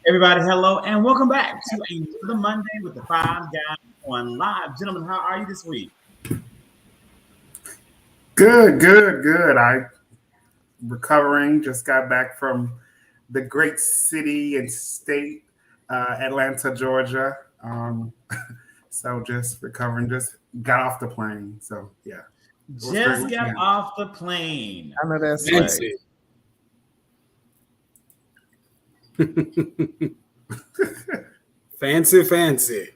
Everybody, hello, and welcome back to another Monday with the Five Guys on Live. Gentlemen, how are you this week? Good. I'm recovering. Just got back from the great city and state, Atlanta, Georgia. So just recovering. Just got off the plane. So yeah. Just got off the plane. I know that's Fancy. Fancy.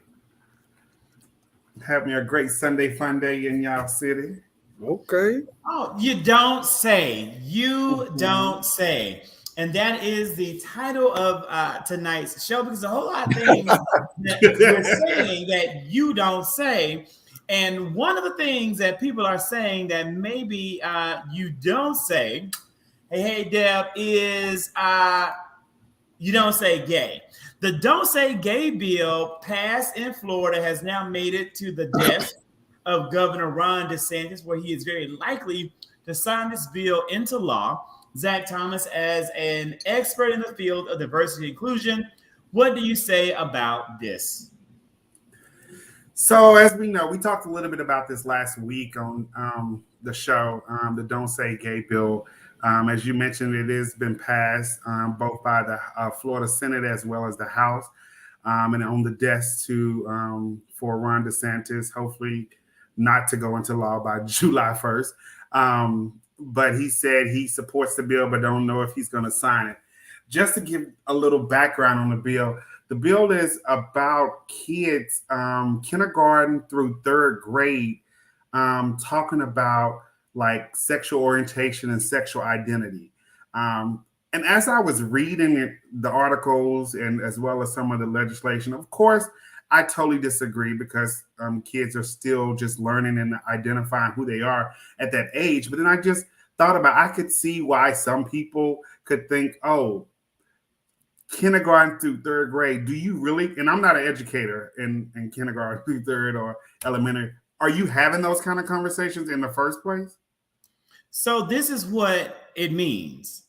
Having a great Sunday fun day in y'all city. Okay. Oh, you don't say. You don't say. And that is the title of tonight's show, because a whole lot of things that we're saying that you don't say. And one of the things that people are saying that maybe you don't say, hey, Deb, is you don't say gay. The Don't Say Gay bill passed in Florida has now made it to the desk of Governor Ron DeSantis, where he is very likely to sign this bill into law. Zach Thomas, as an expert in the field of diversity and inclusion, what do you say about this? So as we know, we talked a little bit about this last week on the show, the Don't Say Gay bill. As you mentioned, it has been passed both by the Florida Senate as well as the House, and on the desk for Ron DeSantis, hopefully not to go into law by July 1st. But he said he supports the bill, but don't know if he's going to sign it. Just to give a little background on the bill is about kids, kindergarten through third grade, talking about like sexual orientation and sexual identity. And as I was reading the articles and as well as some of the legislation, of course, I totally disagree because kids are still just learning and identifying who they are at that age. But then I just thought about, I could see why some people could think, oh, kindergarten through third grade, do you really, and I'm not an educator in kindergarten through third or elementary, are you having those kind of conversations in the first place? So this is what it means.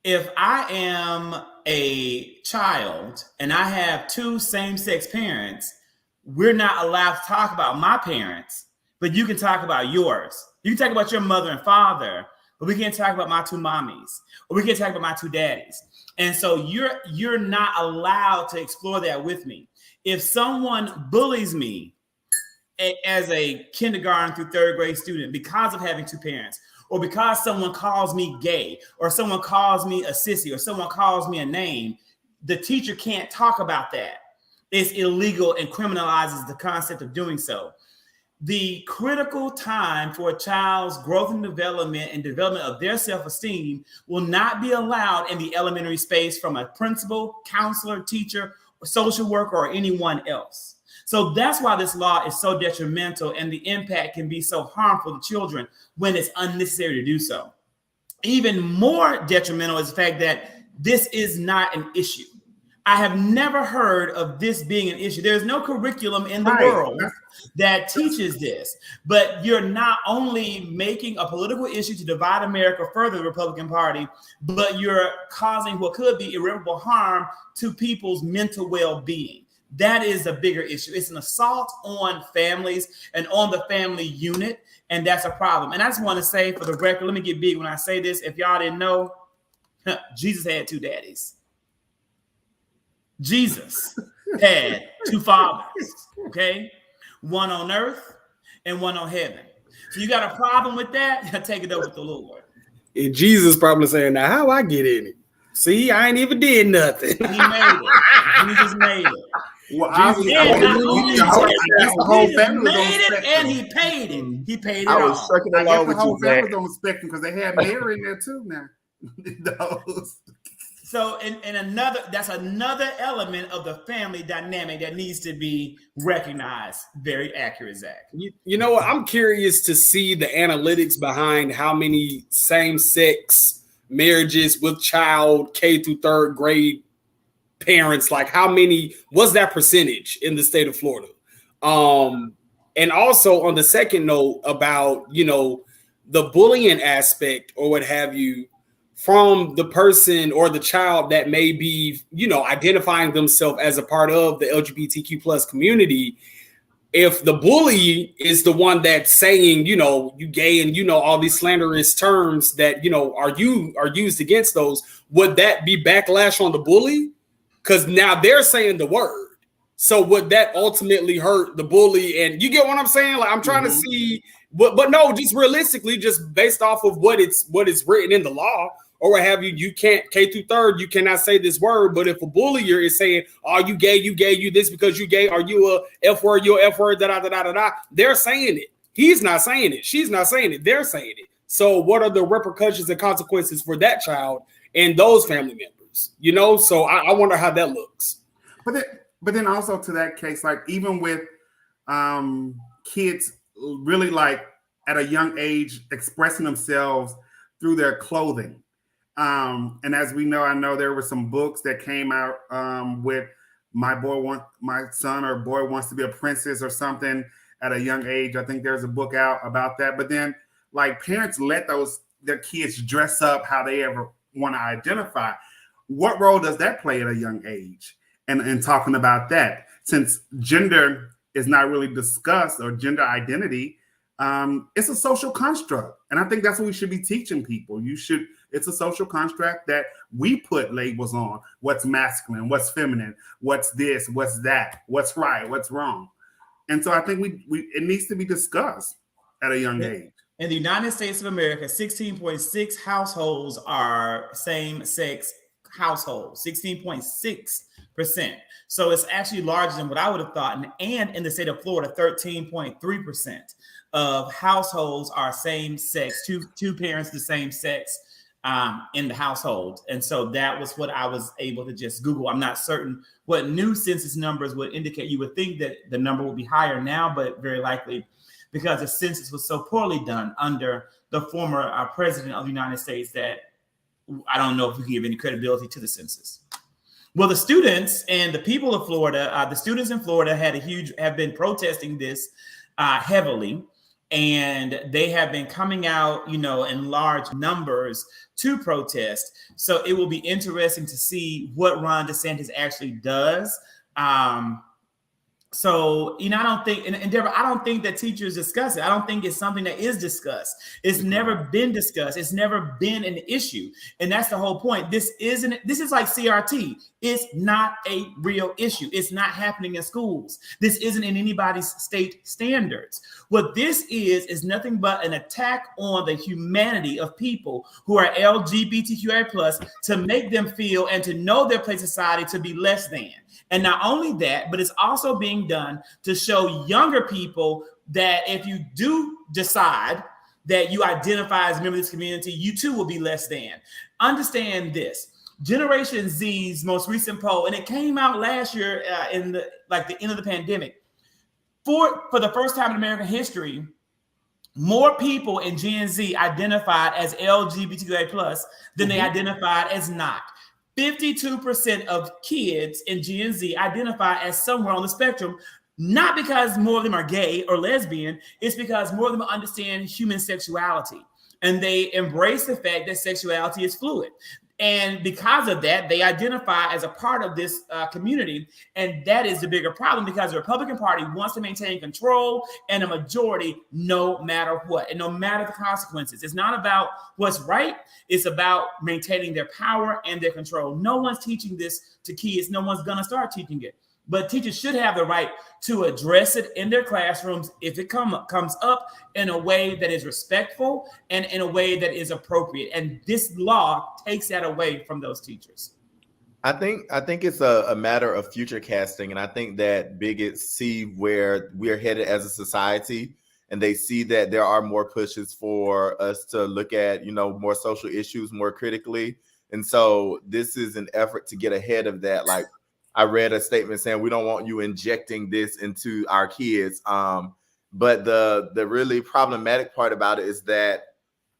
If I am a child and I have two same-sex parents, we're not allowed to talk about my parents, but you can talk about yours. You can talk about your mother and father, but we can't talk about my two mommies, or we can't talk about my two daddies. And so you're not allowed to explore that with me. If someone bullies me as a kindergarten through third grade student because of having two parents, or because someone calls me gay, or someone calls me a sissy, or someone calls me a name, the teacher can't talk about that. It's illegal and criminalizes the concept of doing so. The critical time for a child's growth and development of their self-esteem will not be allowed in the elementary space from a principal, counselor, teacher, or social worker, or anyone else. So that's why this law is so detrimental, and the impact can be so harmful to children when it's unnecessary to do so. Even more detrimental is the fact that this is not an issue. I have never heard of this being an issue. There's no curriculum in the world that teaches this, but you're not only making a political issue to divide America further, the Republican Party, but you're causing what could be irreparable harm to people's mental well-being. That is a bigger issue. It's an assault on families and on the family unit, and that's a problem. And I just want to say, for the record, let me get big when I say this. If y'all didn't know, Jesus had two daddies. Jesus had two fathers, okay? One on earth and one on heaven. So you got a problem with that? Take it up with the Lord. And Jesus probably saying, now how I get in it? See, I ain't even did nothing. He made it. Jesus made it. Well, the whole family made it, and he paid it. He paid it all. I was sucking along with you, family was on the spectrum because they had Mary in there too now. So, that's another element of the family dynamic that needs to be recognized. Very accurate, Zach. You know what? I'm curious to see the analytics behind how many same-sex marriages with child K through third grade parents, like how many was that percentage in the state of Florida? And also on the second note about, the bullying aspect or what have you, from the person or the child that may be, identifying themselves as a part of the LGBTQ plus community. If the bully is the one that's saying, you gay and, all these slanderous terms that, are used against those, would that be backlash on the bully? Because now they're saying the word. So would that ultimately hurt the bully? And you get what I'm saying? Like, I'm trying to see, but no, just realistically, just based off of what is written in the law or what have you, you can't, K through third, you cannot say this word. But if a bullier is saying, "Are you gay? You gay? You this because you gay? Are you a F word? You a F word? Da da da da da." They're saying it. He's not saying it. She's not saying it. They're saying it. So what are the repercussions and consequences for that child and those family members? So I wonder how that looks. But then also to that case, like even with kids really like at a young age expressing themselves through their clothing. And as we know, I know there were some books that came out with my son or boy wants to be a princess or something at a young age. I think there's a book out about that. But then like parents let their kids dress up how they ever want to identify. What role does that play at a young age? And talking about that, since gender is not really discussed or gender identity, it's a social construct. And I think that's what we should be teaching people. It's a social construct that we put labels on. What's masculine, what's feminine, what's this, what's that, what's right, what's wrong. And so I think it needs to be discussed at a young age. In the United States of America, 16.6 households are same-sex households, 16.6%. So it's actually larger than what I would have thought. And in the state of Florida, 13.3% of households are same sex, two parents the same sex in the household. And so that was what I was able to just Google. I'm not certain what new census numbers would indicate. You would think that the number would be higher now, but very likely because the census was so poorly done under the former president of the United States that I don't know if we can give any credibility to the census. Well, the students and the people of Florida, the students in Florida have been protesting this heavily, and they have been coming out, in large numbers to protest. So it will be interesting to see what Ron DeSantis actually does. So, I don't think, and Deborah, I don't think that teachers discuss it. I don't think it's something that is discussed. It's never been discussed. It's never been an issue. And that's the whole point. This is like CRT. It's not a real issue. It's not happening in schools. This isn't in anybody's state standards. What this is nothing but an attack on the humanity of people who are LGBTQIA+ to make them feel and to know their place in society to be less than. And not only that, but it's also being done to show younger people that if you do decide that you identify as a member of this community, you too will be less than. Understand this. Generation Z's most recent poll, and it came out last year in the end of the pandemic. For the first time in American history, more people in Gen Z identified as LGBTQIA+ than they identified as not. 52% of kids in Gen Z identify as somewhere on the spectrum, not because more of them are gay or lesbian, it's because more of them understand human sexuality and they embrace the fact that sexuality is fluid. And because of that, they identify as a part of this community. And that is the bigger problem because the Republican Party wants to maintain control and a majority no matter what, and no matter the consequences. It's not about what's right. It's about maintaining their power and their control. No one's teaching this to kids. No one's going to start teaching it. But teachers should have the right to address it in their classrooms if it comes up in a way that is respectful and in a way that is appropriate. And this law takes that away from those teachers. I think it's a matter of future casting. And I think that bigots see where we're headed as a society, and they see that there are more pushes for us to look at, more social issues more critically. And so this is an effort to get ahead of that. Like, I read a statement saying we don't want you injecting this into our kids. But the really problematic part about it is that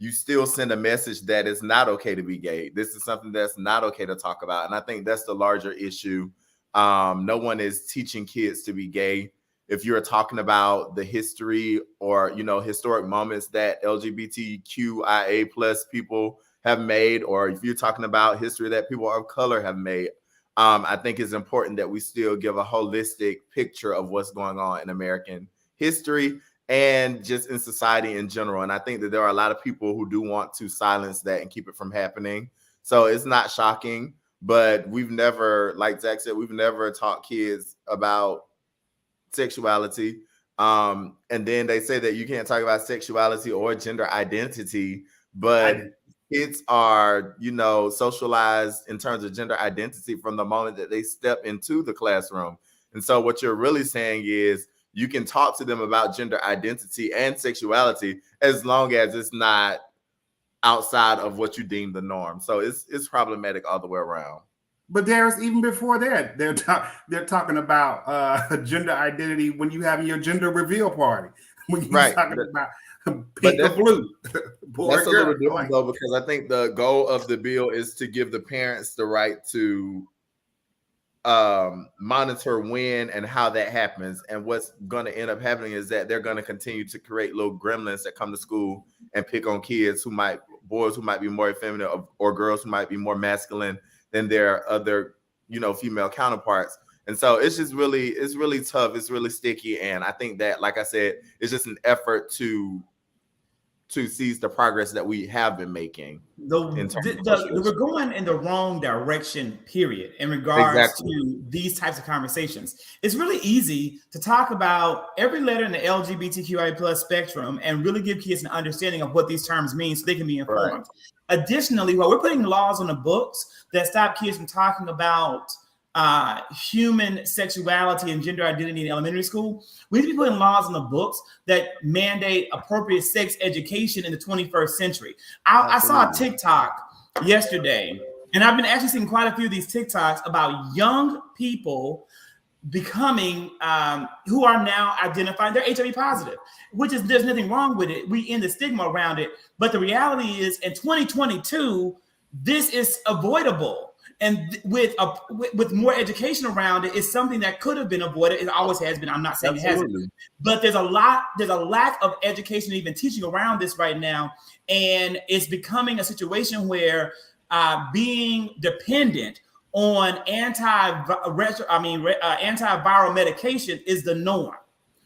you still send a message that it's not okay to be gay. This is something that's not okay to talk about. And I think that's the larger issue. No one is teaching kids to be gay. If you're talking about the history or, historic moments that LGBTQIA plus people have made, or if you're talking about history that people of color have made, I think it's important that we still give a holistic picture of what's going on in American history and just in society in general. And I think that there are a lot of people who do want to silence that and keep it from happening. So it's not shocking, but we've never, like Zach said, we've never taught kids about sexuality. And then they say that you can't talk about sexuality or gender identity, but kids are, socialized in terms of gender identity from the moment that they step into the classroom. And so what you're really saying is you can talk to them about gender identity and sexuality as long as it's not outside of what you deem the norm. So it's problematic all the way around. But there's even before that, they're talking about gender identity when you have your gender reveal party. When you're talking about pink or blue. That's a little different though, because I think the goal of the bill is to give the parents the right to monitor when and how that happens. And what's going to end up happening is that they're going to continue to create little gremlins that come to school and pick on boys who might be more effeminate or girls who might be more masculine than their other, female counterparts. And so it's really tough. It's really sticky. And I think that, like I said, it's just an effort to seize the progress that we have been making. We're going in the wrong direction, period, in regards to these types of conversations. It's really easy to talk about every letter in the LGBTQIA plus spectrum and really give kids an understanding of what these terms mean so they can be informed. Right. Additionally, while we're putting laws on the books that stop kids from talking about human sexuality and gender identity in elementary school, we need to be putting laws on the books that mandate appropriate sex education in the 21st century. I saw a TikTok yesterday, and I've been actually seeing quite a few of these TikToks about young people becoming who are now identifying they're HIV positive, there's nothing wrong with it. We end the stigma around it, but the reality is in 2022, this is avoidable. And with more education around it, it's something that could have been avoided. It always has been. I'm not saying it hasn't, but there's a lack of education, even teaching around this right now, and it's becoming a situation where being dependent on antiviral medication is the norm.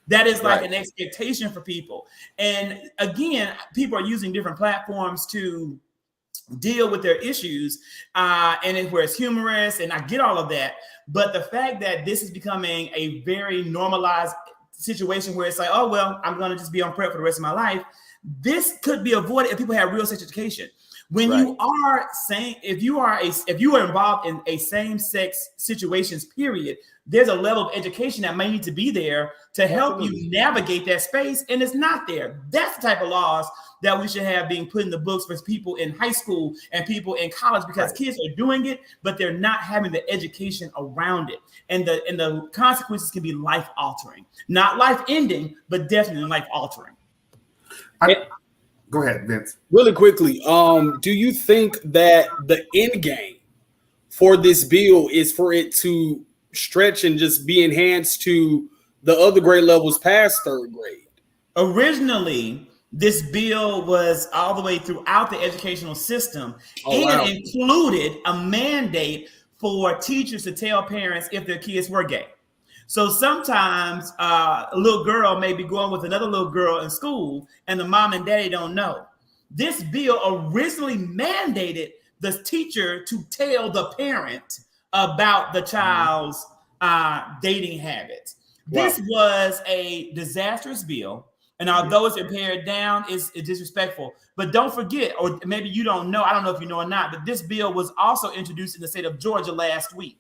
That is like an expectation for people. And again, people are using different platforms to deal with their issues, and where it's humorous, and I get all of that, but the fact that this is becoming a very normalized situation where it's like, oh well, I'm going to just be on PrEP for the rest of my life. This could be avoided if people have real sex education. When you are saying, if you are involved in a same-sex situations, period, there's a level of education that may need to be there to help you navigate that space, and it's not there. That's the type of laws that we should have being put in the books for people in high school and people in college, because kids are doing it, but they're not having the education around it. And the consequences can be life-altering. Not life-ending, but definitely life-altering. Go ahead, Vince. Really quickly, do you think that the end game for this bill is for it to stretch and just be enhanced to the other grade levels past third grade? Originally, this bill was all the way throughout the educational system, included a mandate for teachers to tell parents if their kids were gay. So sometimes a little girl may be going with another little girl in school and the mom and daddy don't know. This bill originally mandated the teacher to tell the parent about the child's dating habits. Wow. This was a disastrous bill. And although it's pared down, it's disrespectful. But don't forget, or maybe you don't know, I don't know if you know or not, but this bill was also introduced in the state of Georgia last week.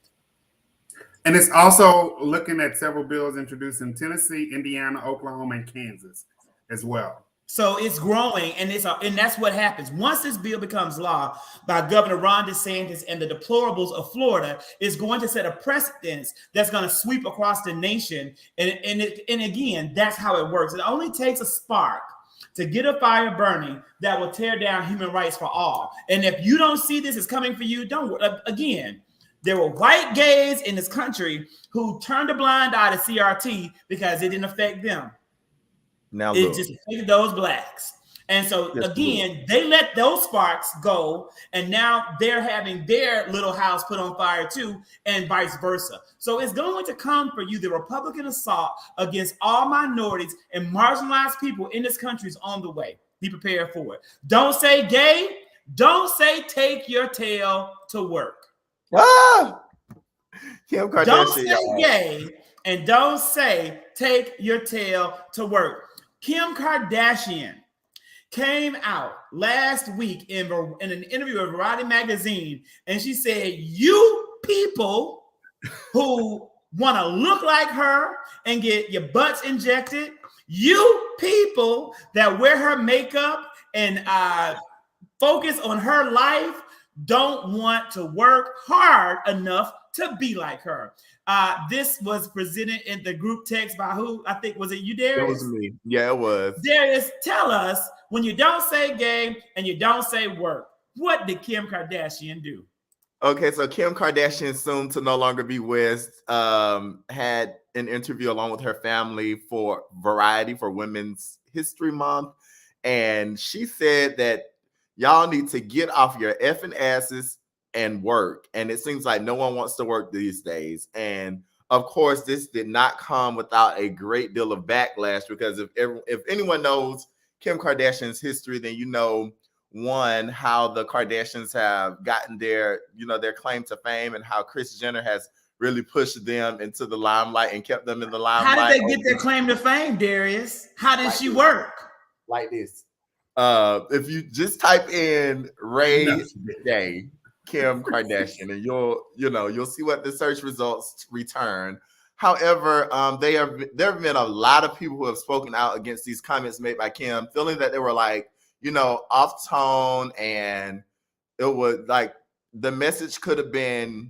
And it's also looking at several bills introduced in Tennessee, Indiana, Oklahoma, and Kansas as well. So it's growing, and and that's what happens once this bill becomes law by Governor Ron DeSantis and the deplorables of Florida. Is going to set a precedence that's going to sweep across the nation, and again, that's how it works. It only takes a spark to get a fire burning that will tear down human rights for all. And if you don't see this is coming for you, don't. Again, there were white gays in this country who turned a blind eye to CRT because it didn't affect them. Now It just affected those blacks. And so again, they let those sparks go, and now they're having their little house put on fire too, and vice versa. So it's going to come for you. The Republican assault against all minorities and marginalized people in this country is on the way. Be prepared for it. Don't say gay. Don't say take your tail to work. Kim Kardashian, Don't say gay, and don't say take your tail to work. Kim Kardashian came out last week in an interview with Variety Magazine, and she said, you people who want to look like her and get your butts injected, you people that wear her makeup and focus on her life don't want to work hard enough to be like her. This was presented in the group text by who? I think, was it you, Darius? It was me. Yeah, it was. Darius, tell us, when you don't say gay and you don't say work, what did Kim Kardashian do? Okay, so Kim Kardashian, soon to no longer be West, had an interview along with her family for Variety for Women's History Month. And she said that y'all need to get off your effing asses and work. And it seems like no one wants to work these days. And of course, this did not come without a great deal of backlash, because if anyone knows Kim Kardashian's history, then you know, one, how the Kardashians have gotten their claim to fame, and how Kris Jenner has really pushed them into the limelight and kept them in the limelight. How did they get their claim to fame, Darius? How did she work? Like this. If you just type in Ray J, Kim Kardashian, and you'll see what the search results return. However, there have been a lot of people who have spoken out against these comments made by Kim, feeling that they were like, off tone, and it was like the message could have been,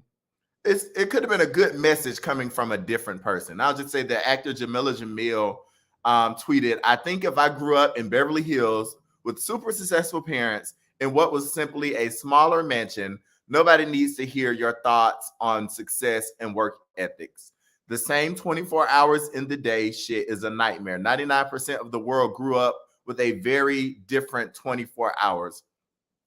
it could have been a good message coming from a different person. I'll just say that actor Jamila Jamil tweeted, "I think if I grew up in Beverly Hills with super successful parents in what was simply a smaller mansion, nobody needs to hear your thoughts on success and work ethics. The same 24 hours in the day shit is a nightmare. 99% of the world grew up with a very different 24 hours."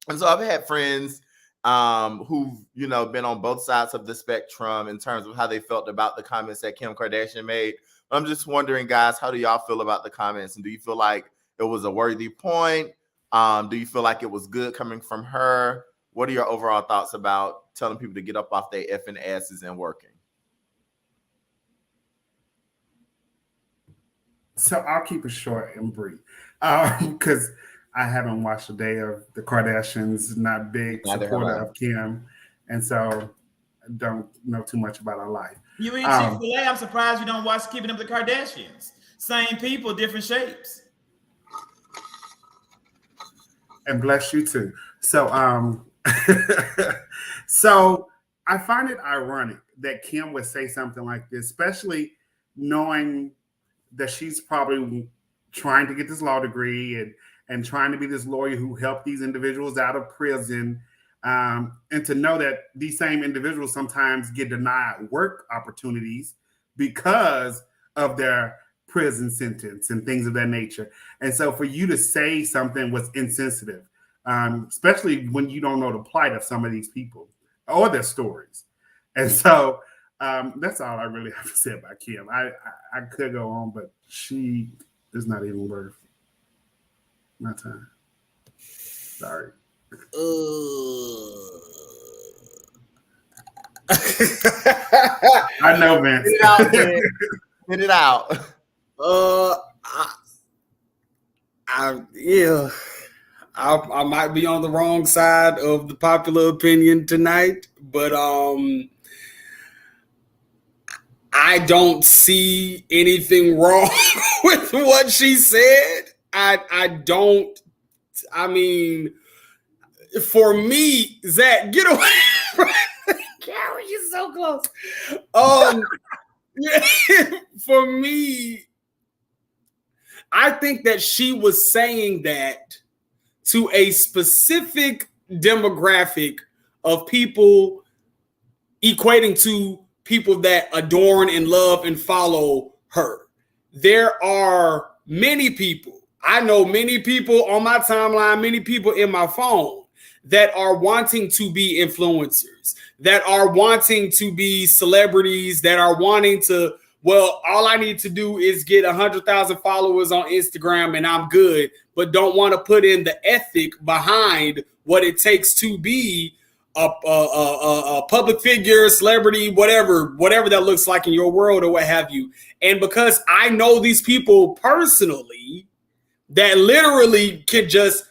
And so I've had friends who've, been on both sides of the spectrum in terms of how they felt about the comments that Kim Kardashian made. I'm just wondering, guys, how do y'all feel about the comments? And do you feel like it was a worthy point? Do you feel like it was good coming from her? What are your overall thoughts about telling people to get up off their effing asses and working? So I'll keep it short and brief, because I haven't watched a day of the Kardashians. Not big supporter of Kim, and so I don't know too much about her life. You eat Chick-fil-A. I'm surprised you don't watch Keeping Up with the Kardashians. Same people, different shapes. And bless you too. So, so I find it ironic that Kim would say something like this, especially knowing that she's probably trying to get this law degree and trying to be this lawyer who helped these individuals out of prison. And to know that these same individuals sometimes get denied work opportunities because of their prison sentence and things of that nature. And so for you to say something was insensitive, especially when you don't know the plight of some of these people or their stories. And so that's all I really have to say about Kim. I could go on, but she is not even worth my time. Sorry. I know, Vince. Get it out. I might be on the wrong side of the popular opinion tonight, but I don't see anything wrong with what she said. I don't. I mean, for me, Zach, get away. Carrie, you're so close. For me, I think that she was saying that to a specific demographic of people, equating to people that adorn and love and follow her. There are many people, I know many people on my timeline, many people in my phone that are wanting to be influencers, that are wanting to be celebrities, that are wanting to, well, all I need to do is get 100,000 followers on Instagram and I'm good, but don't want to put in the ethic behind what it takes to be a public figure, celebrity, whatever that looks like in your world or what have you. And because I know these people personally that literally can just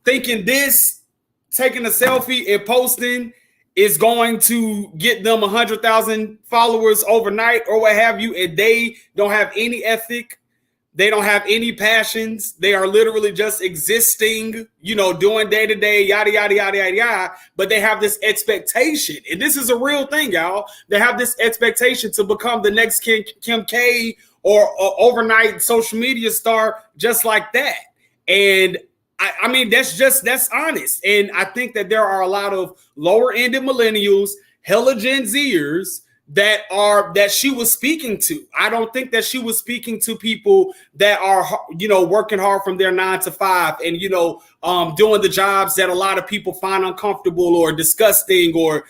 thinking this, taking a selfie and posting is going to get them 100,000 followers overnight or what have you, and they don't have any ethic, they don't have any passions, they are literally just existing, doing day to day, yada, yada, yada, yada, yada, but they have this expectation, and this is a real thing, y'all. They have this expectation to become the next Kim K or overnight social media star just like that. And I mean, that's honest. And I think that there are a lot of lower ended millennials, hella Gen Zers that she was speaking to. I don't think that she was speaking to people that are, working hard from their 9 to 5 and, doing the jobs that a lot of people find uncomfortable or disgusting or,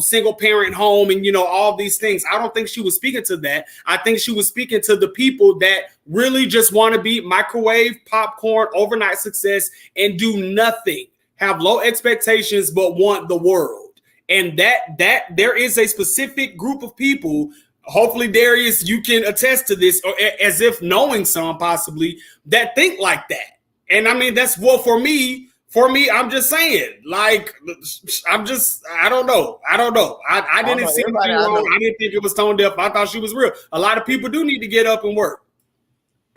single parent home and, all these things. I don't think she was speaking to that. I think she was speaking to the people that really just want to be microwave popcorn, overnight success and do nothing, have low expectations, but want the world. And that there is a specific group of people, hopefully, Darius, you can attest to this, or as if knowing some possibly, that think like that. And I mean, that's what for me, I'm just saying, like, I don't know. I didn't see anything wrong. I didn't think it was tone deaf. I thought she was real. A lot of people do need to get up and work.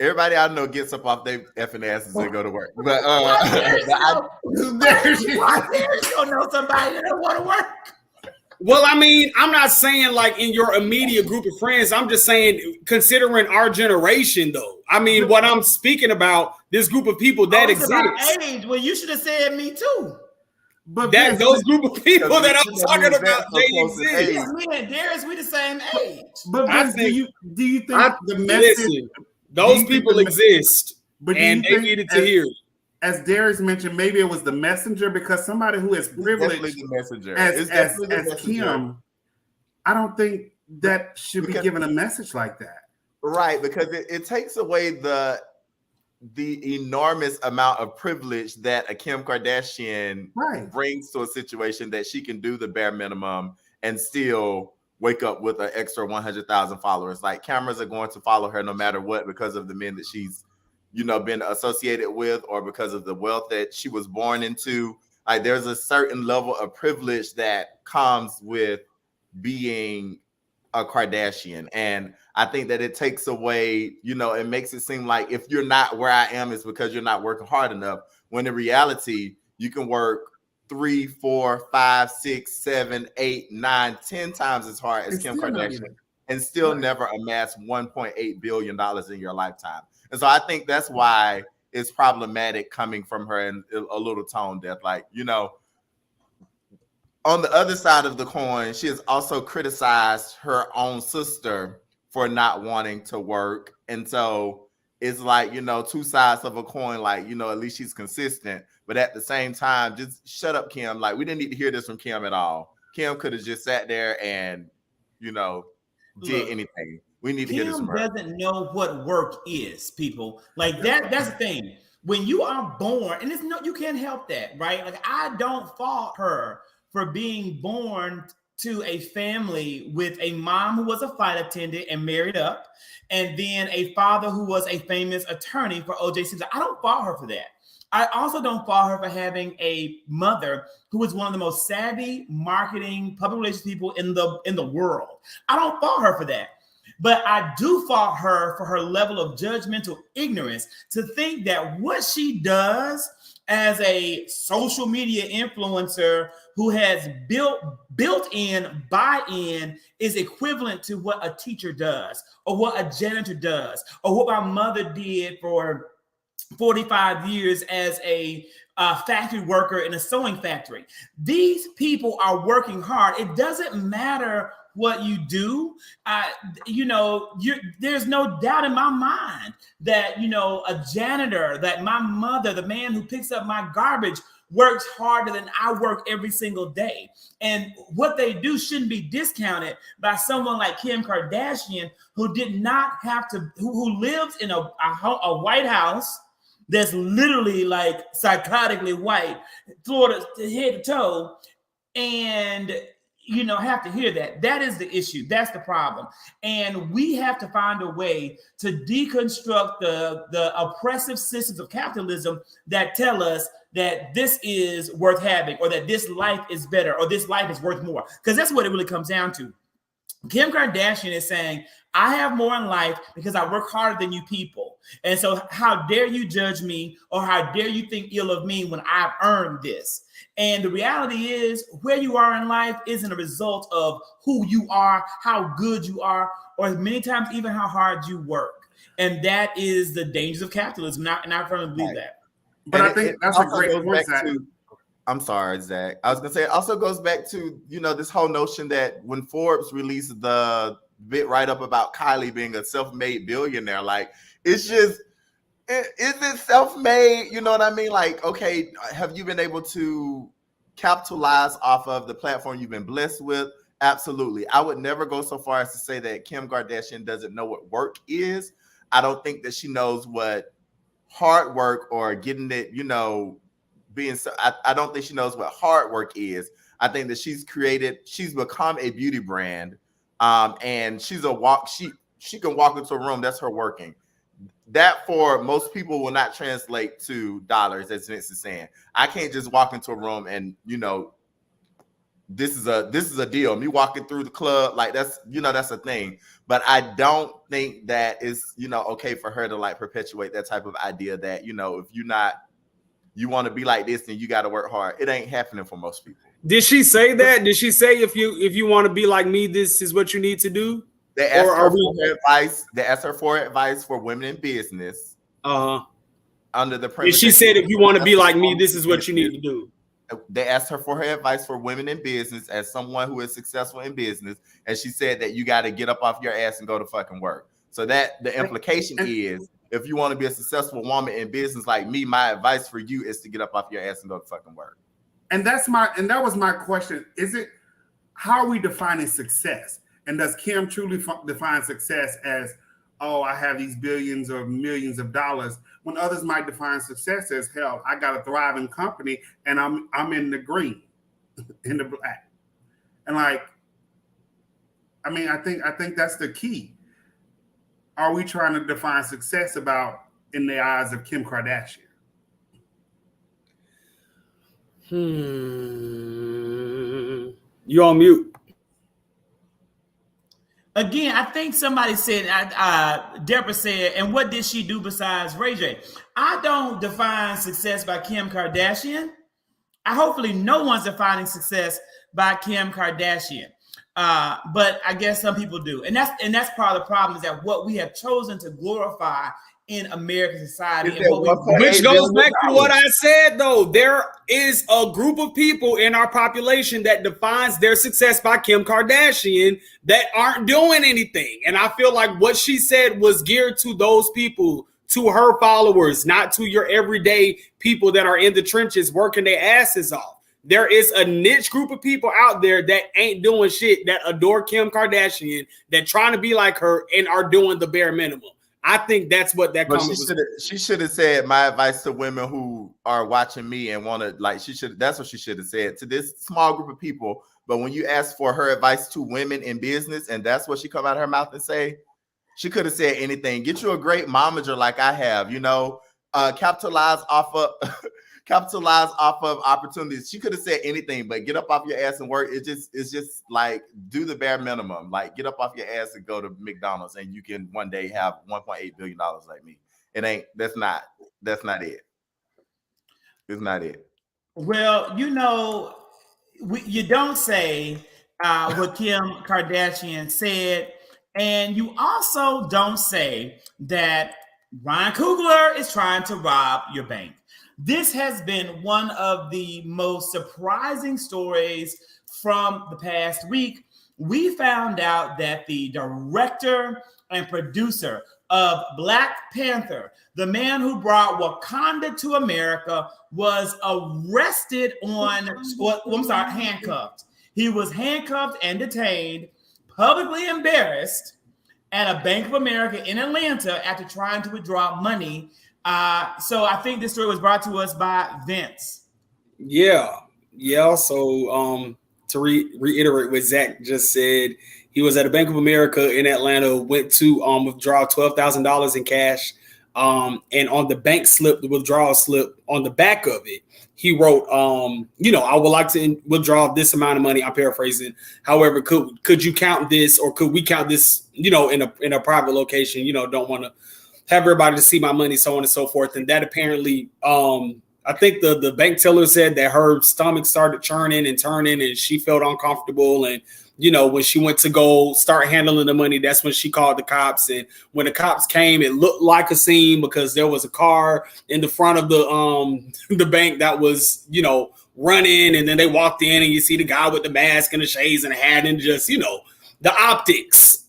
Everybody I know gets up off their effing asses and go to work. But Darius don't know somebody that don't want to work. Well, I mean, I'm not saying like in your immediate group of friends. I'm just saying considering our generation, though. I mean, what I'm speaking about, this group of people that exist. Age. Well, you should have said me too. But that those group of people that I'm talking about, they exist. Yeah, me and Darius, we the same age. But do you think the message? Those people exist, and they needed to hear it. As Darius mentioned, maybe it was the messenger, because somebody who is privileged the messenger. as Kim, I don't think that should be given a message like that. Right, because it takes away the enormous amount of privilege that a Kim Kardashian brings to a situation, that she can do the bare minimum and still wake up with an extra 100,000 followers. Like, cameras are going to follow her no matter what, because of the men that she's, been associated with, or because of the wealth that she was born into. Like, there's a certain level of privilege that comes with being a Kardashian. And I think that it takes away, it makes it seem like if you're not where I am, it's because you're not working hard enough. When in reality, you can work 3, 4, 5, 6, 7, 8, 9, 10 times as hard as Kim Kardashian and still never amass $1.8 billion in your lifetime. And so I think that's why it's problematic coming from her and a little tone deaf. Like, on the other side of the coin, she has also criticized her own sister for not wanting to work. And so it's like, two sides of a coin. Like, at least she's consistent. But at the same time, just shut up, Kim. Like, we didn't need to hear this from Kim at all. Kim could have just sat there and, did anything. We need to hear this from her. Kim doesn't know what work is, people. Like, that's the thing. When you are born, and you can't help that, right? Like, I don't fault her for being born to a family with a mom who was a flight attendant and married up, and then a father who was a famous attorney for O.J. Simpson. I don't fault her for that. I also don't fault her for having a mother who was one of the most savvy marketing, public relations people in the world. I don't fault her for that. But I do fault her for her level of judgmental ignorance to think that what she does as a social media influencer who has built-in buy-in is equivalent to what a teacher does, or what a janitor does, or what my mother did for 45 years as a factory worker in a sewing factory. These people are working hard. It doesn't matter what you do. There's no doubt in my mind that, a janitor, that my mother, the man who picks up my garbage, works harder than I work every single day. And what they do shouldn't be discounted by someone like Kim Kardashian, who did not have to, who lives in a White House that's literally like psychotically white, Florida head to toe, and have to hear that. That is the issue. That's the problem. And we have to find a way to deconstruct the oppressive systems of capitalism that tell us that this is worth having, or that this life is better, or this life is worth more. Because that's what it really comes down to. Kim Kardashian is saying, I have more in life because I work harder than you people. And so how dare you judge me, or how dare you think ill of me when I've earned this? And the reality is, where you are in life isn't a result of who you are, how good you are, or many times even how hard you work. And that is the dangers of capitalism. And I firmly believe that. But I think that's a great point, Zach. I'm sorry, Zach. I was gonna say it also goes back to, this whole notion that when Forbes released the bit write-up about Kylie being a self-made billionaire, like, it's just, is it self-made? You know what I mean? Like, okay, have you been able to capitalize off of the platform you've been blessed with? Absolutely. I would never go so far as to say that Kim Kardashian doesn't know what work is. I don't think that she knows what hard work or getting it, being so. I don't think she knows what hard work is. I think that she's become a beauty brand, and she can walk into a room. That's her working. That for most people will not translate to dollars, as Vince is saying. I can't just walk into a room and this is a deal. Me walking through the club, like that's a thing. But I don't think that is okay for her to like perpetuate that type of idea that if you want to be like this, then you got to work hard. It ain't happening for most people. Did she say that? Did she say if you want to be like me, this is what you need to do? They asked her for advice. They asked her for advice for women in business. Under the premise, she said, if you want to be like me, this is what you need to do. They asked her for her advice for women in business as someone who is successful in business, and she said that you got to get up off your ass and go to fucking work. So that the implication is, if you want to be a successful woman in business like me, my advice for you is to get up off your ass and go to fucking work. And that was my question. How are we defining success? And does Kim truly define success as, oh, I have these billions or millions of dollars, when others might define success as, hell, I got a thriving company and I'm in the green, in the black. And I think that's the key. Are we trying to define success about in the eyes of Kim Kardashian? You on mute. Again, I think somebody said, Deborah said, and what did she do besides Ray J? I don't define success by Kim Kardashian. Hopefully no one's defining success by Kim Kardashian. But I guess some people do. And that's part of the problem, is that what we have chosen to glorify in American society. Which goes back to what I said, though. There is a group of people in our population that defines their success by Kim Kardashian that aren't doing anything. And I feel like what she said was geared to those people, to her followers, not to your everyday people that are in the trenches working their asses off. There is a niche group of people out there that ain't doing shit, that adore Kim Kardashian, that trying to be like her and are doing the bare minimum. I think that's what that comment was. She should have said, my advice to women who are watching me and want to, like, that's what she should have said to this small group of people. But when you ask for her advice to women in business, and that's what she come out of her mouth and say, she could have said anything. Get you a great momager like I have, capitalize off of capitalize off of opportunities. She could have said anything, but get up off your ass and work. It's just like do the bare minimum. Like get up off your ass and go to McDonald's, and you can one day have $1.8 billion like me. That's not it. It's not it. Well, you know, you don't say what Kim Kardashian said, and you also don't say that Ryan Coogler is trying to rob your bank. This has been one of the most surprising stories from the past week. We found out that the director and producer of Black Panther, the man who brought Wakanda to America, was arrested handcuffed. He was handcuffed and detained, publicly embarrassed at a Bank of America in Atlanta after trying to withdraw money. So I think this story was brought to us by Vince. Yeah. So to reiterate what Zach just said, he was at a Bank of America in Atlanta, went to withdraw $12,000 in cash. And on the bank slip, the withdrawal slip, on the back of it, he wrote, I would like to withdraw this amount of money. I'm paraphrasing. However, could you count this, or could we count this, in a private location? Don't want to have everybody to see my money, so on and so forth. And that apparently, I think the bank teller said that her stomach started churning and turning, and she felt uncomfortable. And when she went to go start handling the money, that's when she called the cops. And when the cops came, it looked like a scene because there was a car in the front of the bank that was, running. And then they walked in, and you see the guy with the mask and the shades and the hat, and just, the optics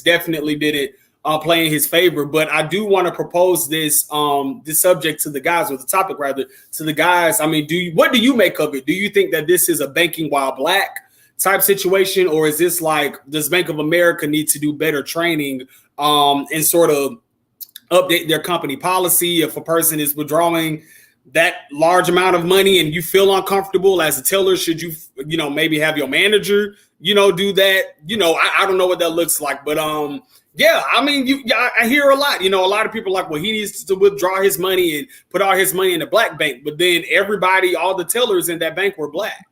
definitely didn't play in his favor. But I do want to propose this subject to the guys, or the topic rather, to the guys. I mean, what do you make of it? Do you think that this is a banking while black type situation, or is this like, does Bank of America need to do better training and sort of update their company policy? If a person is withdrawing that large amount of money and you feel uncomfortable as a teller, should you maybe have your manager do that? I don't know what that looks like, but yeah, I mean, I hear a lot. A lot of people are like, well, he needs to withdraw his money and put all his money in the black bank. But then all the tellers in that bank were black.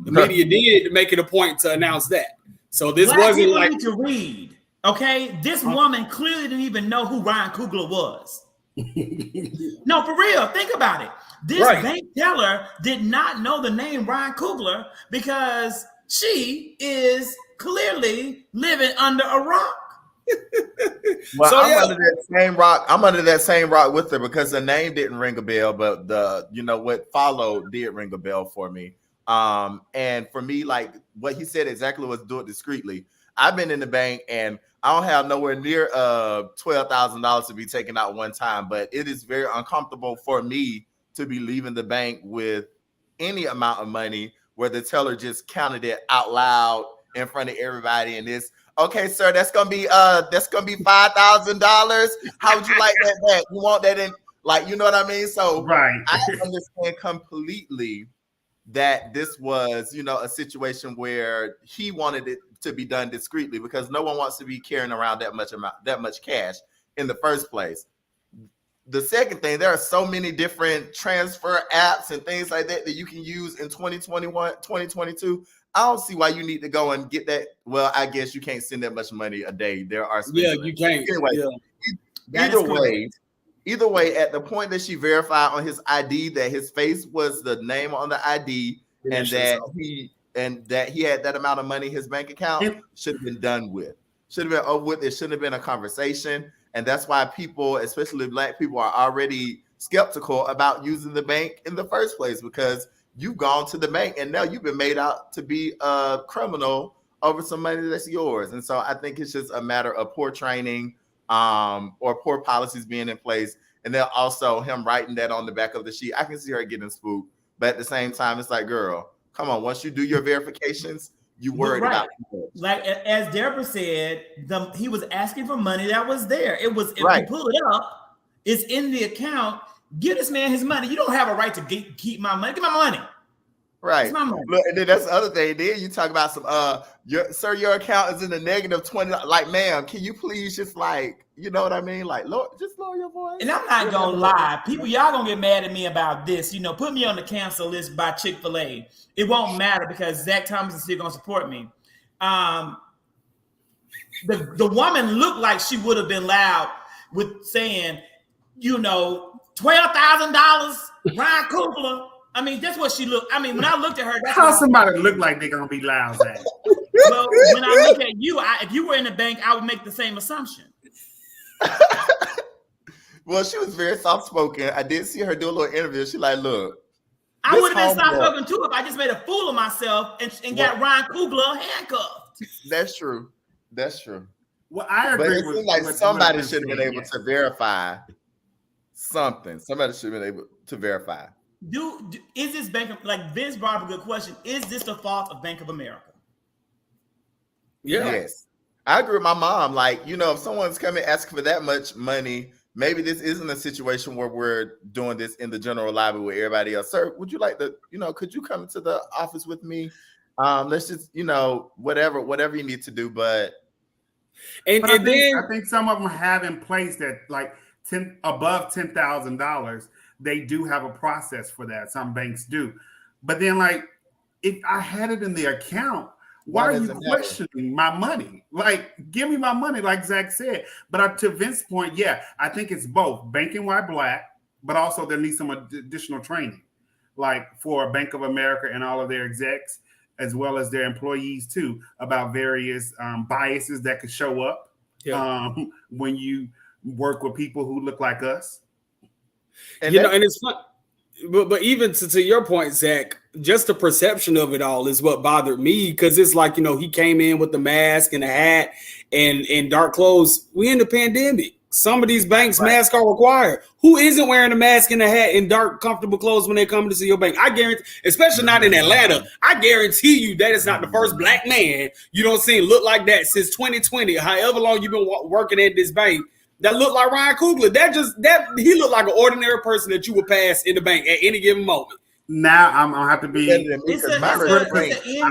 The media did make it a point to announce that. So this Black wasn't people like need to read. Okay, this woman clearly didn't even know who Ryan Coogler was. No, for real. Think about it. This bank teller did not know the name Ryan Coogler because she is clearly living under a rock. Well, so, I'm under that same rock. I'm under that same rock with her because the name didn't ring a bell, but what followed did ring a bell for me. And for me, like what he said exactly was do it discreetly. I've been in the bank and I don't have nowhere near $12,000 to be taken out one time, but it is very uncomfortable for me to be leaving the bank with any amount of money where the teller just counted it out loud in front of everybody, and it's okay, sir. That's gonna be $5,000. How would you like that back? You want that in, like, you know what I mean? So right. I understand completely that this was, a situation where he wanted it to be done discreetly because no one wants to be carrying around that much cash in the first place. The second thing, there are so many different transfer apps and things like that you can use in 2021, 2022. I don't see why you need to go and get that. Well, I guess you can't send that much money a day. There are you can't. Anyway, either way, at the point that she verified on his ID that his face was the name on the ID and that he had that amount of money in his bank account, should have been done with. Should have been over with. It shouldn't have been a conversation. And that's why people, especially black people, are already skeptical about using the bank in the first place, because you've gone to the bank and now you've been made out to be a criminal over some money that's yours. And so I think it's just a matter of poor training or poor policies being in place. And then also him writing that on the back of the sheet. I can see her getting spooked. But at the same time, it's like, girl, come on. Once you do your verifications, you worried about people. Like as Deborah said, he was asking for money that was there. It was, if you pull it up, it's in the account. Give this man his money. You don't have a right to keep my money. Give my money. Right. It's my money. Look, and then that's the other thing. Then you talk about some your account is in the negative 20. Like, ma'am, can you please just like, you know what I mean? Like, just lower your voice. And I'm not gonna lie, people, y'all gonna get mad at me about this. You know, put me on the cancel list by Chick-fil-A. It won't matter because Zach Thomas is still gonna support me. The woman looked like she would have been loud with saying, you know, $12,000, Ryan Coogler. I mean, that's what she looked. I mean, when I looked at her, that's How somebody look like they're gonna be loud, Zach? well, when I look at you, if you were in the bank, I would make the same assumption. Well, she was very soft spoken. I did see her do a little interview. She like, look. I would have been soft spoken too if I just made a fool of myself and got Ryan Coogler handcuffed. That's true. That's true. Well, I agree. But it seems like somebody should have been able to verify something. Somebody should have been able to verify. Is this like Vince brought up a good question? Is this the fault of Bank of America? Yeah. Yes. I agree with my mom. Like, you know, if someone's coming asking for that much money, maybe this isn't a situation where we're doing this in the general lobby with everybody else. Sir, would you like to, you know, could you come into the office with me? Let's just, you know, whatever you need to do. But I think some of them have in place that like above $10,000, they do have a process for that. Some banks do. But then like, if I had it in the account, why are you questioning my money? Like, give me my money, like Zach said. But to Vince's point, yeah, I think it's both banking white black, but also there needs some additional training, like for Bank of America and all of their execs, as well as their employees too, about various biases that could show up when you work with people who look like us. And and it's fun. But even to your point, Zach, just the perception of it all is what bothered me, because it's like, you know, he came in with the mask and the hat and dark clothes. We in the pandemic. Some of these banks, masks are required. Who isn't wearing a mask and a hat and dark, comfortable clothes when they come to see your bank? I guarantee, especially not in Atlanta, I guarantee you that is not the first black man you don't see look like that since 2020, however long you've been working at this bank. That looked like Ryan Coogler. He looked like an ordinary person that you would pass in the bank at any given moment. Now I'm gonna have to be. I was in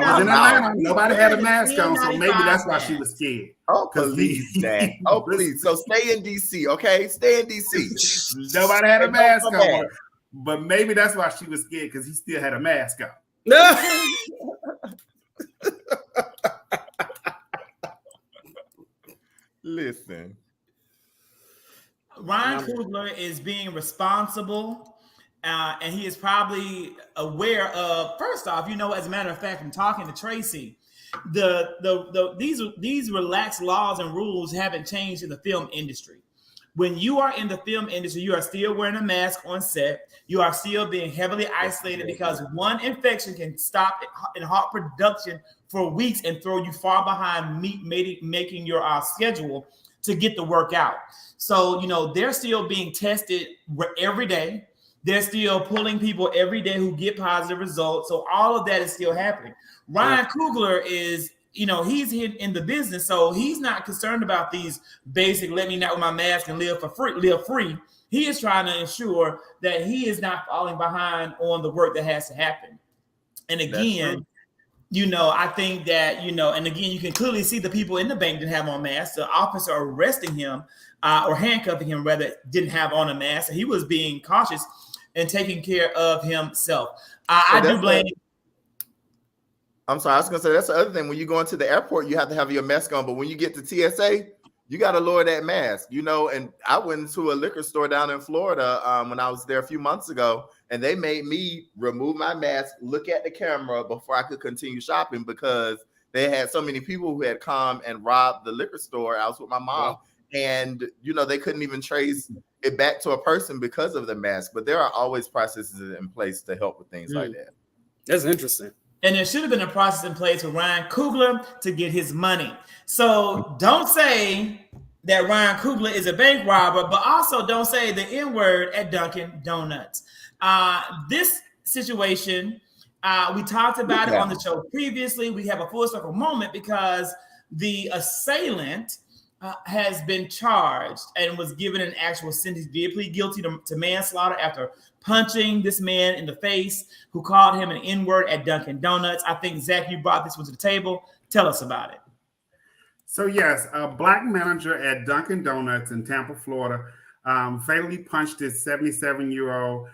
Atlanta. Nobody had a mask on, so maybe that's why she was scared. Oh, please, Dad. Oh, please. So stay in DC, okay? Stay in DC. Nobody had a mask on, but maybe that's why she was scared, because he still had a mask on. Listen. Ryan Coogler is being responsible, and he is probably aware of. First off, you know, as a matter of fact, from talking to Tracy, these relaxed laws and rules haven't changed in the film industry. When you are in the film industry, you are still wearing a mask on set. You are still being heavily isolated because one infection can stop in hot production for weeks and throw you far behind making your schedule to get the work out. So, you know, they're still being tested every day. They're still pulling people every day who get positive results. So all of that is still happening. Ryan Coogler is, you know, he's in the business, so he's not concerned about these basic, let me not with my mask and live free. He is trying to ensure that he is not falling behind on the work that has to happen. And again, you know, I think that, you know, and again, you can clearly see the people in the bank didn't have on masks. The officer arresting him or handcuffing him, rather, didn't have on a mask. So he was being cautious and taking care of himself. I do blame. I'm sorry, I was going to say, that's the other thing. When you go into the airport, you have to have your mask on. But when you get to TSA, you got to lower that mask, you know. And I went into a liquor store down in Florida when I was there a few months ago, and they made me remove my mask, look at the camera before I could continue shopping, because they had so many people who had come and robbed the liquor store. I was with my mom, and, you know, they couldn't even trace it back to a person because of the mask. But there are always processes in place to help with things like that. That's interesting. And there should have been a process in place for Ryan Coogler to get his money. So don't say that Ryan Coogler is a bank robber, but also don't say the N-word at Dunkin' Donuts. This situation, we talked about it on the show previously. We have a full circle moment because the assailant has been charged and was given an actual sentence. He did plead guilty to manslaughter after punching this man in the face who called him an N-word at Dunkin' Donuts. I think, Zach, you brought this one to the table. Tell us about it. So yes, a black manager at Dunkin' Donuts in Tampa, Florida, fatally punched his 77-year-old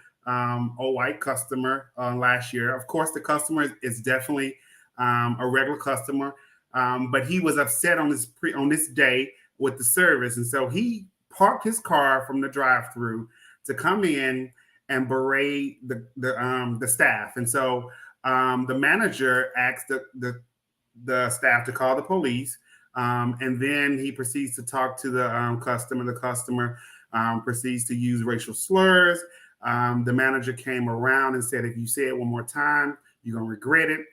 old white customer last year. Of course, the customer is definitely a regular customer, but he was upset on this day with the service, and so he parked his car from the drive-through to come in and berate the staff. And so the manager asked the staff to call the police, and then he proceeds to talk to the customer. The customer proceeds to use racial slurs. The manager came around and said, "If you say it one more time, you're gonna regret it."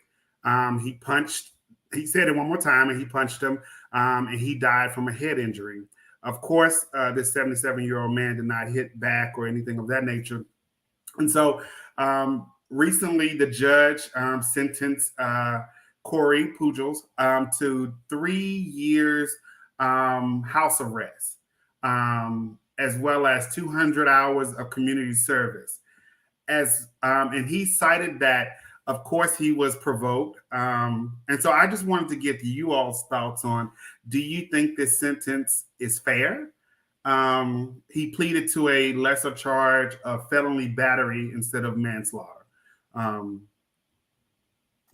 He said it one more time, and he punched him, and he died from a head injury. Of course, this 77-year-old man did not hit back or anything of that nature. And so recently, the judge sentenced Corey Pujals to 3 years house arrest, as well as 200 hours of community service. And he cited that, of course, he was provoked. And so I just wanted to get you all's thoughts on, do you think this sentence is fair? He pleaded to a lesser charge of felony battery instead of manslaughter.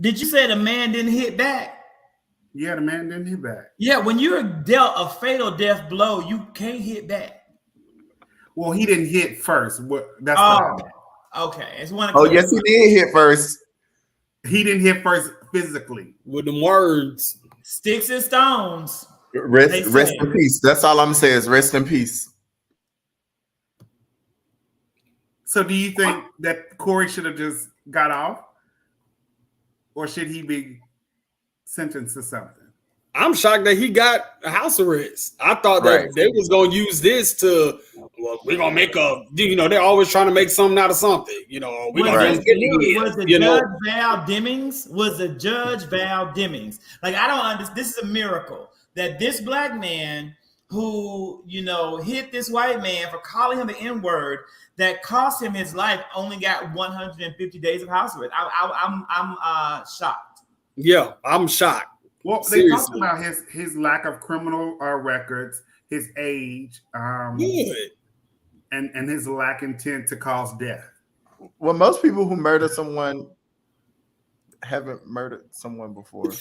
Did you say the man didn't hit back? Yeah, the man didn't hit back. Yeah, when you're dealt a fatal death blow, you can't hit back. Well, he didn't hit first. That's okay. It's one. Oh, yes, he did hit first. He didn't hit first physically. With them words. Sticks and stones. Rest in peace. That's all I'm saying is rest in peace. So do you think that Corey should have just got off? Or should he be sentenced to something? I'm shocked that he got a house arrest. I thought that they was going to use this to, well, we're going to make they're always trying to make something out of something. Was the judge Val Demings? Was the judge Val Demings? Like, I don't understand. This is a miracle that this black man who, hit this white man for calling him the N-word that cost him his life only got 150 days of house arrest. I'm shocked. Yeah, I'm shocked. Well, they talked about his lack of criminal records, his age, and his lack intent to cause death. Well, most people who murder someone haven't murdered someone before,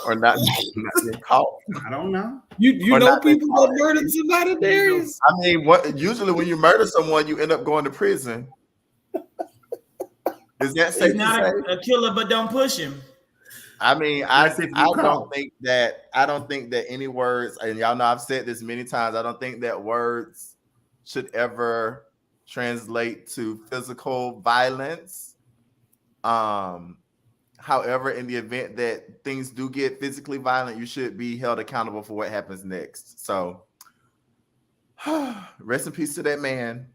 or not been caught. I don't know. You know people that murdered somebody, Darius? I mean, usually when you murder someone, you end up going to prison. Is that safe? He's not a killer, but don't push him. I mean, I don't think that any words, and y'all know I've said this many times, I don't think that words should ever translate to physical violence. However, in the event that things do get physically violent, you should be held accountable for what happens next. So rest in peace to that man.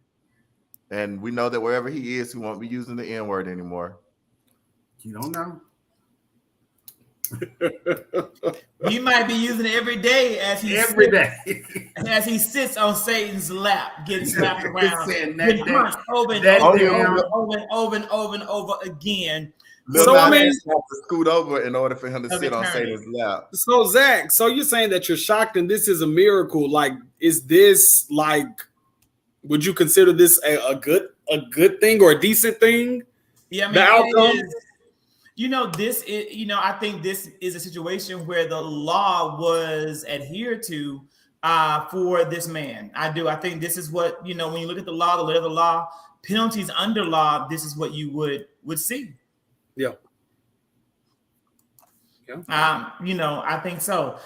And we know that wherever he is, he won't be using the N-word anymore. You don't know. You might be using it every day as he sits on Satan's lap, getting slapped around, getting punched over and over again. So I mean, to scoot over in order for him to sit on Satan's lap. So Zach, so you're saying that you're shocked and this is a miracle? Like, is this like? Would you consider this a good thing or a decent thing? Yeah, I mean, the outcome. I think this is a situation where the law was adhered to for this man. I think this is what, when you look at the law, the letter of the law, penalties under law, this is what you would see. Yeah. I think so.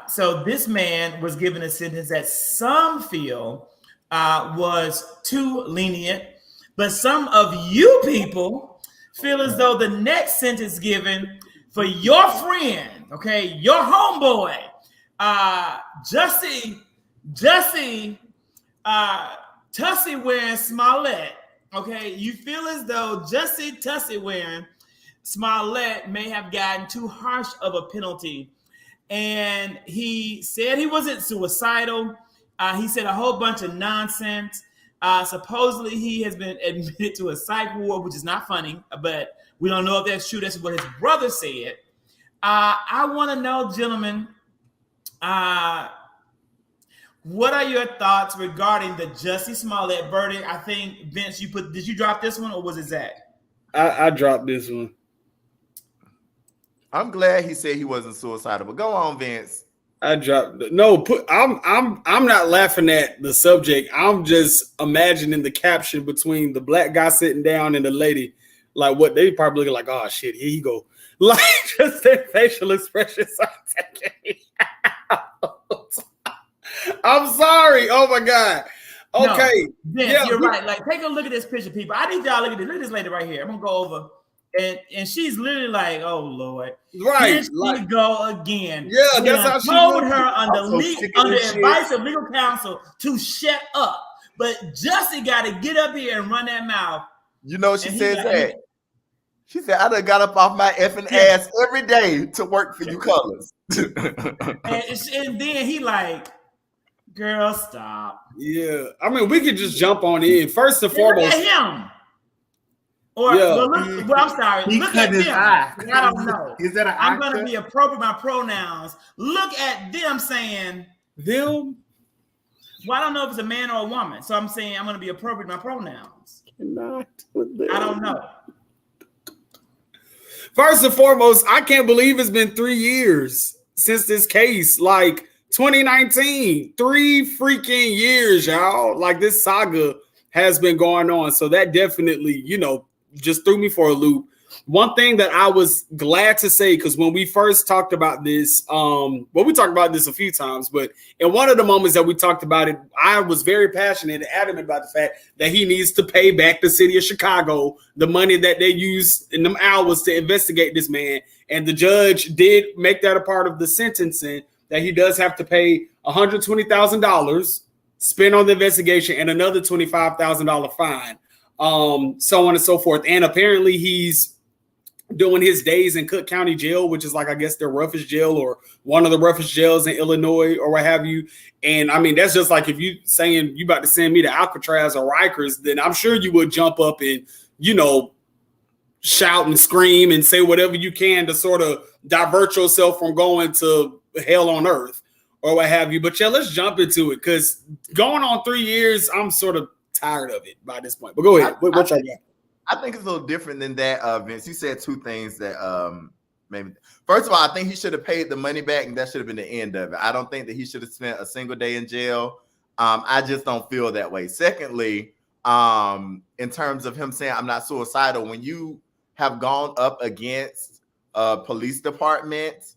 So this man was given a sentence that some feel was too lenient, but some of you people feel as though the next sentence given for your friend, okay, your homeboy, Jussie Tussie wearing Smollett, okay, you feel as though Jussie Tussie wearing Smollett may have gotten too harsh of a penalty and he said he wasn't suicidal. He said a whole bunch of nonsense. Supposedly, he has been admitted to a psych ward, which is not funny, but we don't know if that's true. That's what his brother said. I want to know, gentlemen, what are your thoughts regarding the Jussie Smollett verdict? I think, Vince, did you drop this one or was it Zach? I dropped this one. I'm glad he said he wasn't suicidal, but go on, Vince. I'm not laughing at the subject. I'm just imagining the caption between the black guy sitting down and the lady, like what they probably looking like, oh shit, here you go. Like just their facial expressions are taking me out. I'm sorry. Oh my God. Okay. No, Vince, you're right. Like, take a look at this picture, people. I need y'all to look at this. Look at this lady right here. I'm gonna go over. And she's literally like, oh Lord, right? Here she go again. Yeah, that's how she told her under advice of legal counsel to shut up. But Jussie got to get up here and run that mouth. You know, she says that. She said, I done got up off my effing ass every day to work for you colors. and then he like, girl, stop. Yeah, I mean, we could just jump on in. First and foremost, look at him. Or I'm sorry. Look at them. I don't know. Is that I'm going to be appropriate with my pronouns. Look at them saying them. Well, I don't know if it's a man or a woman, so I'm saying I'm going to be appropriate with my pronouns. I don't know. First and foremost, I can't believe it's been 3 years since this case. Like 2019, 3 freaking years, y'all. Like this saga has been going on. So that definitely, just threw me for a loop. One thing that I was glad to say, because when we first talked about this, we talked about this a few times, but in one of the moments that we talked about it, I was very passionate and adamant about the fact that he needs to pay back the city of Chicago the money that they used in them hours to investigate this man. And the judge did make that a part of the sentencing, that he does have to pay $120,000 spent on the investigation and another $25,000 fine. So on and so forth. And apparently he's doing his days in Cook County Jail, which is like, I guess, their roughest jail or one of the roughest jails in Illinois or what have you. And I mean, that's just like if you saying you about to send me to Alcatraz or Rikers, then I'm sure you would jump up and, shout and scream and say whatever you can to sort of divert yourself from going to hell on earth or what have you. But yeah, let's jump into it, because going on 3 years, I'm sort of tired of it by this point. But go ahead. What y'all got? I think it's a little different than that, Vince. You said 2 things that maybe. First of all, I think he should have paid the money back, and that should have been the end of it. I don't think that he should have spent a single day in jail. I just don't feel that way. Secondly, in terms of him saying I'm not suicidal, when you have gone up against a police department,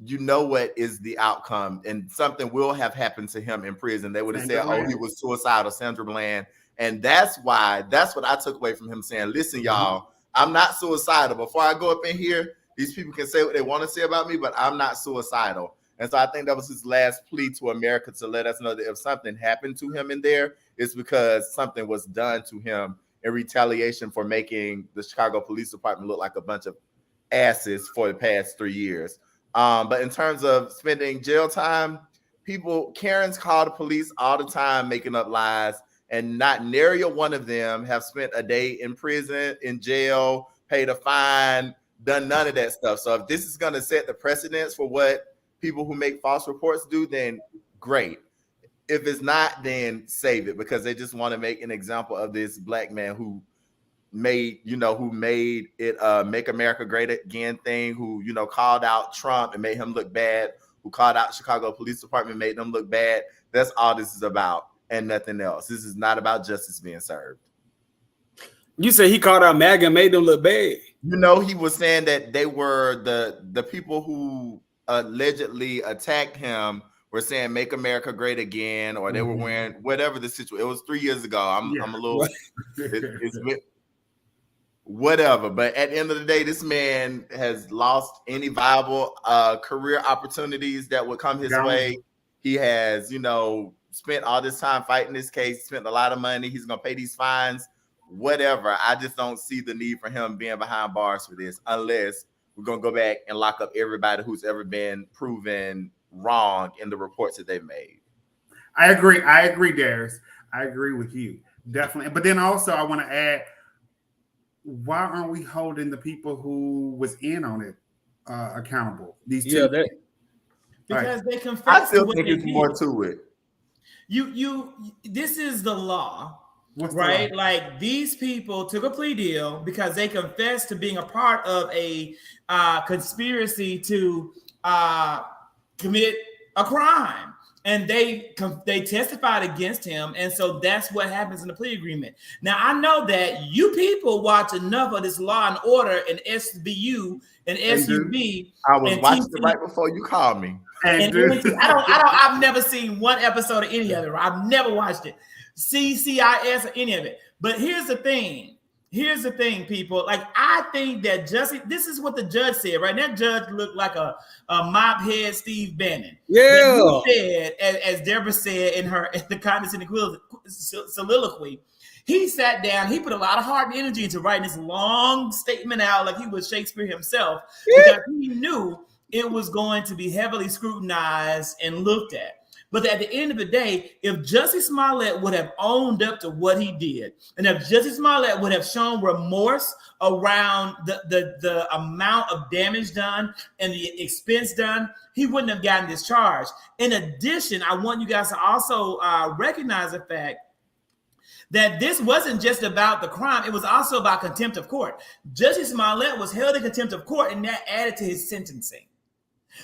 you know what is the outcome, and something will have happened to him in prison. They would have said, oh, he was suicidal, Sandra Bland. And that's what I took away from him saying, listen, y'all, I'm not suicidal. Before I go up in here, these people can say what they want to say about me, but I'm not suicidal. And so I think that was his last plea to America, to let us know that if something happened to him in there, it's because something was done to him in retaliation for making the Chicago Police Department look like a bunch of asses for the past 3 years. But in terms of spending jail time, Karens call the police all the time, making up lies, and not nary one of them have spent a day in prison, in jail, paid a fine, done none of that stuff. So if this is going to set the precedence for what people who make false reports do, then great. If it's not, then save it, because they just want to make an example of this black man who made it Make America Great Again thing, who, called out Trump and made him look bad, who called out Chicago Police Department, made them look bad. That's all this is about, and nothing else. This is not about justice being served. You say he called out MAGA and made them look bad. He was saying that they were the people who allegedly attacked him were saying "Make America Great Again," or they were wearing whatever the situation. It was 3 years ago. I'm a little whatever. But at the end of the day, this man has lost any viable career opportunities that would come his way. He has, spent all this time fighting this case, spent a lot of money. He's going to pay these fines, whatever. I just don't see the need for him being behind bars for this, unless we're gonna go back and lock up everybody who's ever been proven wrong in the reports that they've made. I agree, Darius. I agree with you. Definitely. But then also I want to add, why aren't we holding the people who was in on it accountable? These two. Because they confess. I still think it's more to it. This is the law. What's right? Like these people took a plea deal because they confessed to being a part of a conspiracy to commit a crime. And they testified against him. And so that's what happens in the plea agreement. Now, I know that you people watch enough of this Law and Order and SVU and SUV. I was and watching TV, it right before you called me. and I've never seen one episode of any of it. I've never watched it. CCIS or any of it. But here's the thing. Here's the thing, people. Like, I think that this is what the judge said, right? That judge looked like a mop head Steve Bannon. Yeah. He said, as Deborah said in the condescending soliloquy, he sat down, he put a lot of heart and energy into writing this long statement out like he was Shakespeare himself, because he knew it was going to be heavily scrutinized and looked at. But at the end of the day, if Jussie Smollett would have owned up to what he did, and if Jussie Smollett would have shown remorse around the amount of damage done and the expense done, he wouldn't have gotten discharged. In addition, I want you guys to also recognize the fact that this wasn't just about the crime, it was also about contempt of court. Jussie Smollett was held in contempt of court, and that added to his sentencing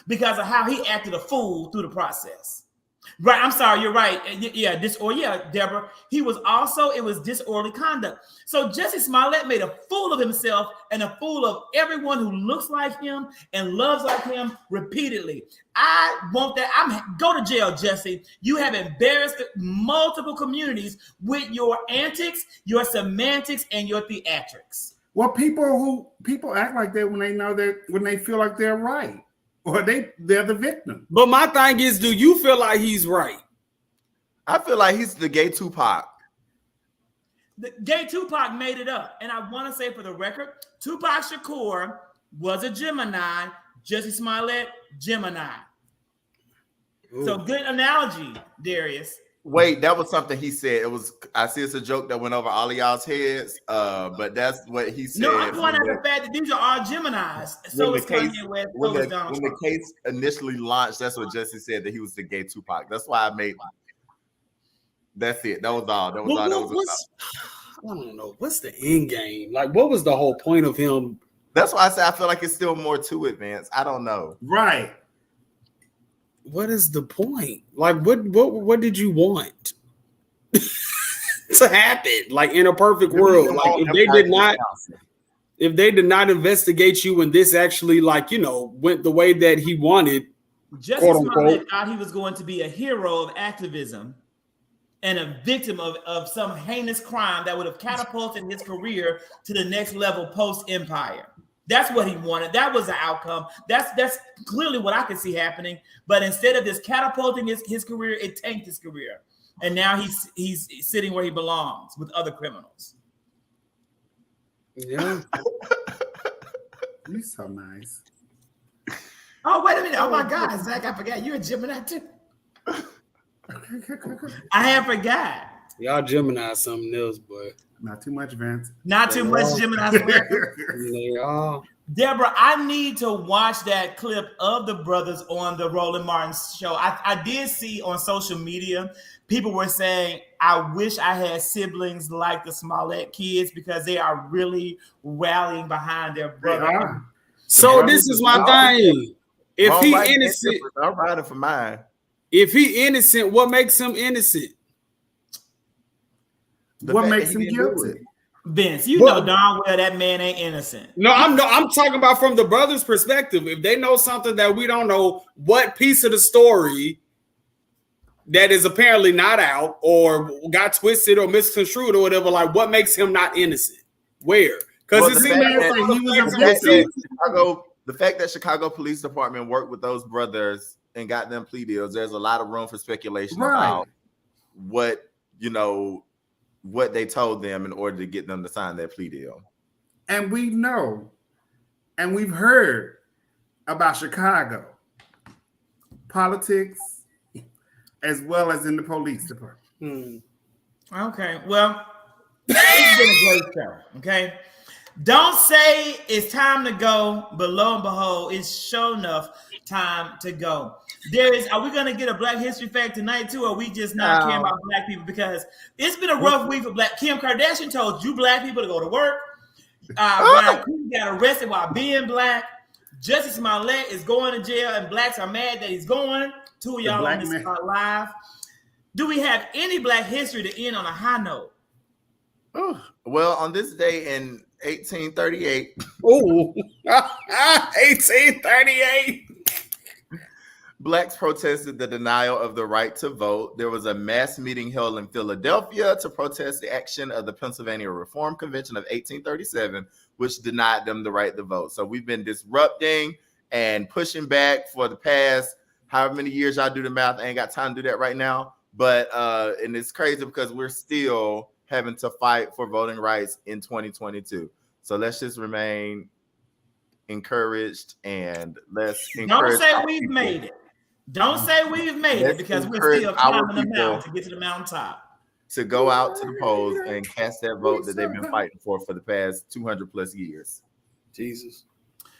because of how he acted a fool through the process. Right, I'm sorry, you're right. Yeah, Deborah. It was disorderly conduct. So Jussie Smollett made a fool of himself and a fool of everyone who looks like him and loves like him repeatedly. I want that. Go to jail, Jussie. You have embarrassed multiple communities with your antics, your semantics, and your theatrics. Well, people act like that when they know that, when they feel like they're right. Or they're the victim. But my thing is, do you feel like he's right? I feel like he's the gay Tupac. The gay Tupac made it up. And I want to say for the record, Tupac Shakur was a Gemini, Jussie Smollett, Gemini. Ooh. So good analogy, Darius. Wait, that was something he said. I see it's a joke that went over all of y'all's heads, but that's what he said. No, I'm pointing out the fact that these are all Geminis. So is Kanye West, so is Donald Trump. When the case initially launched, that's what Jussie said, that he was the gay Tupac. That's why I made it. That's it. That was all. That was all. I don't know. What's the end game? Like, what was the whole point of him? That's why I say I feel like it's still more to it, Vince. I don't know. Right. What is the point? Like, what did you want to happen? Like, in a perfect world, like if they did not investigate you and this actually, like, went the way that he wanted, Jussie Smollett thought he was going to be a hero of activism and a victim of some heinous crime that would have catapulted his career to the next level post-Empire. That's what he wanted. That was the outcome. That's clearly what I could see happening. But instead of this catapulting his career, it tanked his career. And now he's sitting where he belongs with other criminals. Yeah. You're so nice. Oh, wait a minute. Oh, my God, Zach, I forgot. You're a Gemini, too. I have forgot. Y'all Gemini something else, boy. Not too much, Vince. Not too much, Gemini. Deborah, I need to watch that clip of the brothers on the Roland Martin show. I did see on social media, people were saying, I wish I had siblings like the Smollett kids because they are really rallying behind their brother. So this is my thing. If he innocent, I'm riding for mine. If he innocent, what makes him innocent? What makes him guilty? Vince, you know darn well that man ain't innocent. No, I'm talking about from the brothers' perspective. If they know something that we don't know, what piece of the story that is apparently not out or got twisted or misconstrued or whatever, like what makes him not innocent? Where? Because it seems like the fact that Chicago Police Department worked with those brothers and got them plea deals, there's a lot of room for speculation about what they told them in order to get them to sign that plea deal. And we know And we've heard about Chicago politics as well as in the police department. Okay, well, it's been a great show. Okay, don't say it's time to go, but lo and behold, it's sure enough time to go. Are we gonna get a Black History fact tonight too, or are we just not caring about Black people? Because it's been a rough week for Black. Kim Kardashian told you Black people to go to work. Ryan Coogler got arrested while being Black. Justice Smollett is going to jail, and Blacks are mad that he's going. Two of y'all on this live. Do we have any Black history to end on a high note? Well, on this day in 1838. Oh, 1838. Blacks protested the denial of the right to vote. There was a mass meeting held in Philadelphia to protest the action of the Pennsylvania Reform Convention of 1837, which denied them the right to vote. So we've been disrupting and pushing back for the past however many years. Y'all do the math. I ain't got time to do that right now. But and it's crazy because we're still having to fight for voting rights in 2022. So let's just remain encouraged and let's encourage. Don't say we've made it. Don't say we've made it, because we're still climbing the mountain to get to the mountaintop. To go out to the polls and cast that vote that they've been fighting for the past 200 plus years. Jesus.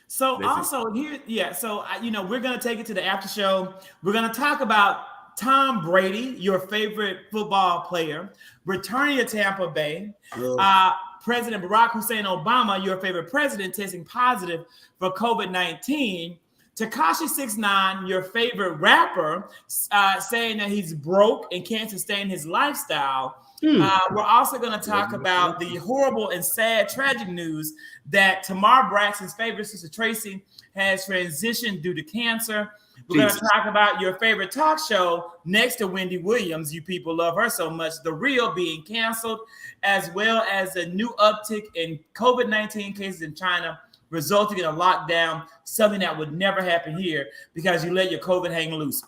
So also here, so we're gonna take it to the after show. We're gonna talk about Tom Brady, your favorite football player, returning to Tampa Bay. President Barack Hussein Obama, your favorite president, testing positive for COVID-19. Tekashi 6ix9ine, your favorite rapper, saying that he's broke and can't sustain his lifestyle. We're also going to talk about the horrible and sad, tragic news that Tamar Braxton's favorite sister Tracy has transitioned due to cancer. We're going to talk about your favorite talk show next to Wendy Williams. You people love her so much. The Real being canceled, as well as a new uptick in COVID-19 cases in China, resulting in a lockdown, something that would never happen here because you let your COVID hang loose.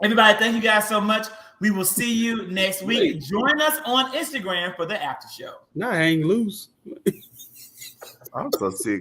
Everybody, thank you guys so much. We will see you next week. Join us on Instagram for the after show. Not hang loose. I'm so sick.